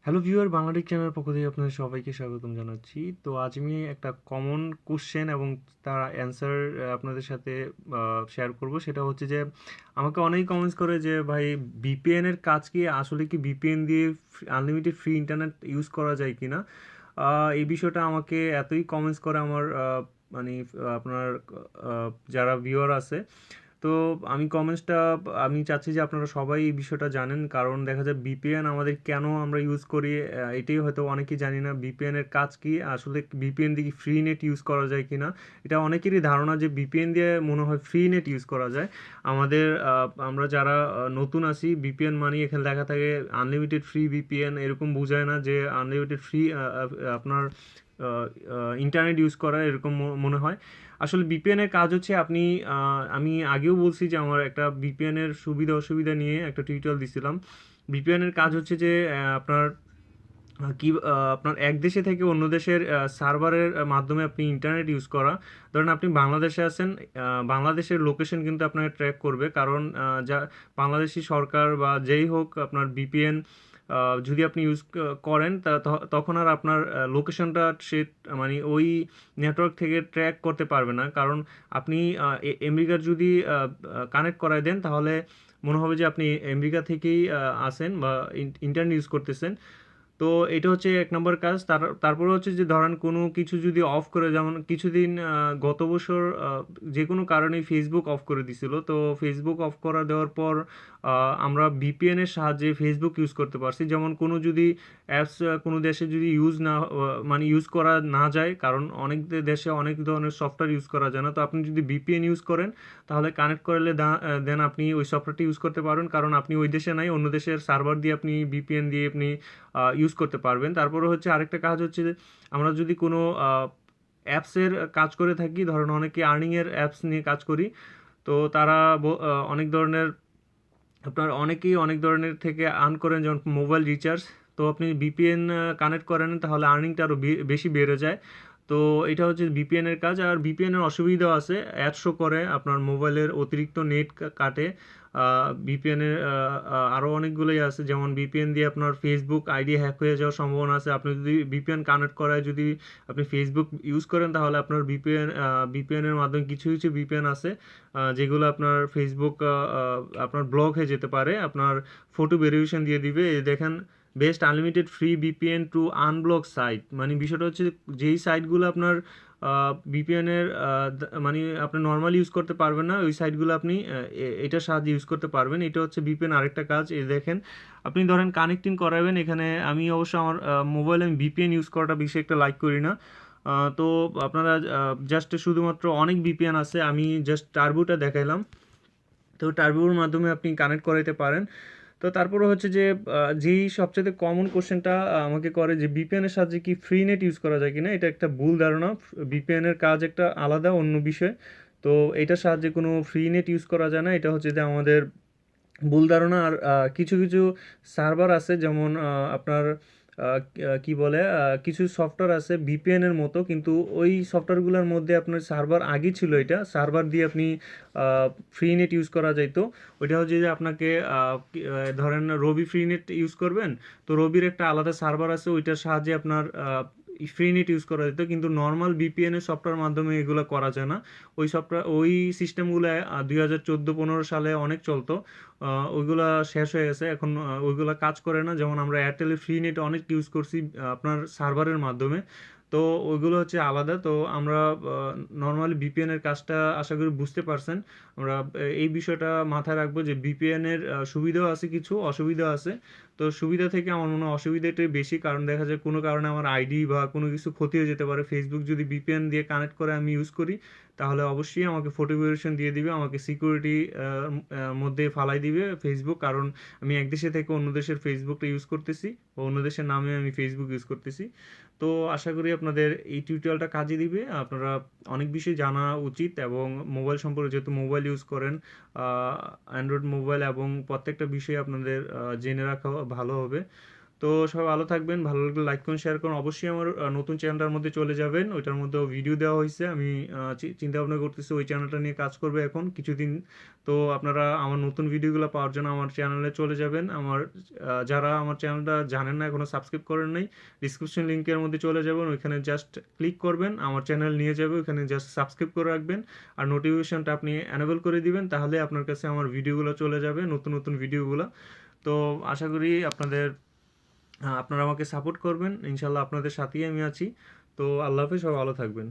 Hello viewer, Bangladesh চ্যানেলের পক্ষ থেকে আপনাদের সবাইকে স্বাগতম জানাচ্ছি। তো আজ আমি একটা কমন কোশ্চেন এবং তার অ্যান্সার আপনাদের সাথে শেয়ার করব। সেটা হচ্ছে যে আমাকে অনেকেই কমেন্টস করে যে ভাই, ভিপিএন এর কাজ কি, আসলে কি ভিপিএন দিয়ে আনলিমিটেড ফ্রি ইন্টারনেট ইউজ করা যায় কিনা। এই বিষয়টা আমাকে এতই কমেন্টস করে আমার মানে আপনার যারা ভিউয়ার আছে। তো আমি চাচ্ছি যে আপনারা সবাই এই বিষয়টা জানেন, কারণ দেখা যায় ভিপিএন আমাদের কেন আমরা ইউজ করি, এটাই হয়তো অনেকেই জানি না। ভিপিএন এর কাজ কি, আসলে ভিপিএন দিয়ে ফ্রি নেট ইউজ করা যায় কিনা। এটা অনেকেরই ধারণা যে ভিপিএন দিয়ে মনে হয় ফ্রি নেট ইউজ করা যায়। আমরা যারা নতুন আছি, ভিপিএন মানে এখানে লেখা থাকে আনলিমিটেড ফ্রি ভিপিএন, এরকম বোঝায় না যে আনলিমিটেড ফ্রি আপনার ইন্টারনেট ইউজ করা, এরকম মনে হয়। আসলে ভিপিএন এর কাজ হচ্ছে আমি আগেও বলছি যে আমার একটা ভিপিএন এর সুবিধা অসুবিধা নিয়ে একটা টিউটোরিয়াল দিছিলাম। ভিপিএন এর কাজ হচ্ছে যে আপনার এক দেশে থেকে অন্য দেশের সার্ভারের মাধ্যমে আপনি ইন্টারনেট ইউজ করা। ধরেন আপনি বাংলাদেশে আছেন, বাংলাদেশের লোকেশন কিন্তু আপনাকে ট্র্যাক করবে, কারণ যা বাংলাদেশি সরকার বা যেই হোক, আপনার ভিপিএন যদি আপনি ইউজ করেন তখন আর আপনার লোকেশনটা সে মানে ওই নেটওয়ার্ক থেকে ট্র্যাক করতে পারবে না। কারণ আপনি আমেরিকার যদি কানেক্ট করায় দেন, তাহলে মনে হবে যে আপনি আমেরিকা থেকেই আসেন বা ইন্টারনেট ইউজ করতেছেন। তো এটা হচ্ছে এক নম্বর কাজ। তারপরে হচ্ছে যে ধরেন কোনো কিছু যদি অফ করে, যেমন কিছুদিন গত বছর যে কোনো কারণে ফেসবুক অফ করে দিছিল। তো ফেসবুক অফ করা দেওয়ার পর আমরা ভিপিএন এর সাহায্যে ফেসবুক ইউজ করতে পারছি। যেমন কোনো যদি অ্যাপস কোনো দেশে যদি মানে ইউজ করা না যায়, কারণ অনেক দেশে অনেক ধরনের সফটওয়্যার ইউজ করা যায় না। তো আপনি যদি ভিপিএন ইউজ করেন, তাহলে কানেক্ট করলে দেন আপনি ওই সফটওয়্যারটি ইউজ করতে পারবেন, কারণ আপনি ওই দেশে নাই, অন্য দেশের সার্ভার দিয়ে আপনি ভিপিএন দিয়ে আপনি ইউজ করতে পারবেন। তারপরে হচ্ছে আরেকটা কাজ হচ্ছে যে আমরা যদি কোনো অ্যাপসের কাজ করে থাকি, ধরেন অনেকে আর্নিংয়ের অ্যাপস নিয়ে কাজ করি। তো তারা অনেক ধরনের অনেকেই অনেক ধরনের থেকে আর্ন করেন, যেমন মোবাইল রিচার্জ। তো আপনি ভিপিএন কানেক্ট করেন, তাহলে আর্নিংটা আরও বেশি বেড়ে যায়। তো এটা হচ্ছে ভিপিএন এর কাজ। আর ভিপিএন এর অসুবিধাও আছে, অ্যাড শো করে, আপনার মোবাইলের অতিরিক্ত নেট কাটে। ভিপিএন এর আরও অনেকগুলোই আছে, যেমন ভিপিএন দিয়ে আপনার ফেসবুক আইডি হ্যাক হয়ে যাওয়ার সম্ভাবনা আছে। আপনি যদি ভিপিএন কানেক্ট করায় যদি আপনি ফেসবুক ইউজ করেন, তাহলে আপনার ভিপিএন এর মাধ্যমে কিছু কিছু ভিপিএন আছে যেগুলো আপনার ফেসবুক আপনার ব্লক হয়ে যেতে পারে, আপনার ফটো ভেরিফিকেশন দিয়ে দিবে। এই দেখেন, best unlimited free VPN to unblock site. মানে বিষয়টা হচ্ছে যেই সাইটগুলো আপনার ভিপিএনের মানে আপনি নর্মালি ইউজ করতে পারবেন না, ওই সাইটগুলো আপনি এটার সাহায্যে ইউজ করতে পারবেন। এটা হচ্ছে ভিপিএন আরেকটা কাজ। এই দেখেন, আপনি ধরেন কানেক্টিং করাবেন এখানে। আমি অবশ্য আমার মোবাইলে আমি ভিপিএন ইউজ করাটা বেশি একটা লাইক করি না। তো আপনারা জাস্ট শুধুমাত্র অনেক ভিপিএন আছে, আমি জাস্ট টার্বোটা দেখাইলাম। তো টার্বোর মাধ্যমে আপনি কানেক্ট করাইতে পারেন। তো তারপরে হচ্ছে যে যেই সবচেয়ে কমন কোশ্চেনটা আমাকে করে যে ভিপিএন এর সাহায্যে কি ফ্রি নেট ইউজ করা যায় কিনা, এটা একটা ভুল ধারণা। ভিপিএন এর কাজ একটা আলাদা অন্য বিষয়। তো এটার সাহায্যে কোনো ফ্রি নেট ইউজ করা যায় না, এটা হচ্ছে যে আমাদের ভুল ধারণা। আর কিছু কিছু সার্ভার আছে, যেমন আপনার কি বলে, কিছু সফটওয়্যার আছে ভিপিএন এর মতো, কিন্তু ওই সফটওয়্যারগুলোর মধ্যে আপনার সার্ভার আগে ছিল, এটা সার্ভার দিয়ে আপনি ফ্রি নেট ইউজ করা যাইতো। ওইটা হচ্ছে যে আপনাকে ধরেন রবি ফ্রি নেট ইউজ করবেন, তো রবির একটা আলাদা সার্ভার আছে, ওইটার সাহায্যে আপনার ফ্রি নেট ইউজ করা যেত। কিন্তু নর্মাল ভিপিএন এর সফটওয়্যার মাধ্যমে এগুলো করা যায় না। ওই সিস্টেমগুলো 2014-15 সালে অনেক চলতো। ওইগুলা শেষ হয়ে গেছে এখন, ওইগুলা কাজ করে না। যেমন আমরা এয়ারটেলের ফ্রি নেট অনেক ইউজ করছি আপনার সার্ভারের মাধ্যমে। তো ওইগুলো হচ্ছে আলাদা। তো আমরা নর্মালি ভিপিএন এর কাজটা আশা করি বুঝতে পারছেন। আমরা এই বিষয়টা মাথায় রাখবো যে ভিপিএন এর সুবিধাও আছে, কিছু অসুবিধাও আছে। তো সুবিধা থেকে আমার মনে হয় অসুবিধাটাই বেশি, কারণ দেখা যায় কোনো কারণে আমার আইডি বা কোনো কিছু ক্ষতি হয়ে যেতে পারে। ফেসবুক যদি ভিপিএন দিয়ে কানেক্ট করে আমি ইউজ করি, তাহলে অবশ্যই আমাকে ফটো ভেরিফিকেশন দিয়ে দিবে, আমাকে সিকিউরিটি মধ্যে ফালাই দিবে ফেসবুক, কারণ আমি এক দেশে থেকে অন্য দেশের ফেসবুকটা ইউজ করতেছি, বা অন্য দেশের নামে আমি ফেসবুক ইউজ করতেছি। তো আশা করি আপনাদের এই টিউটোরিয়ালটা কাজে দিবে। আপনারা অনেক বিষয় জানা উচিত, এবং মোবাইল সম্পর্কে যেহেতু মোবাইল ইউজ করেন, অ্যান্ড্রয়েড মোবাইল, এবং প্রত্যেকটা বিষয়ে আপনাদের জেনে রাখা ভালো হবে। তো তো সবাই ভালো থাকবেন, ভালো লাগলে লাইক করুন, শেয়ার করুন। অবশ্যই আমার নতুন চ্যানেলটার মধ্যে চলে যাবেন, ওইটার মধ্যেও ভিডিও দেওয়া হয়েছে। আমি চিন্তা ভাবনা করতেছি ওই চ্যানেলটা নিয়ে কাজ করবে এখন কিছুদিন। তো আপনারা আমার নতুন ভিডিওগুলো পাওয়ার জন্য আমার চ্যানেলে চলে যাবেন। যারা আমার চ্যানেলটা জানেন না, এখনও সাবস্ক্রাইব করেন নাই, ডিসক্রিপশন লিঙ্কের মধ্যে চলে যাবেন, ওইখানে জাস্ট ক্লিক করবেন, আমার চ্যানেল নিয়ে যাবে, ওইখানে জাস্ট সাবস্ক্রাইব করে রাখবেন আর নোটিফিকেশনটা আপনি এনেবল করে দিবেন, তাহলে আপনার কাছে আমার ভিডিওগুলো চলে যাবে, নতুন নতুন ভিডিওগুলো। তো আশা করি আপনারা আমাকে সাপোর্ট করবেন, ইনশাল্লাহ আপনাদের সাথেই আমি আছি। তো আল্লাহ হাফেজ, সবাই ভালো থাকবেন।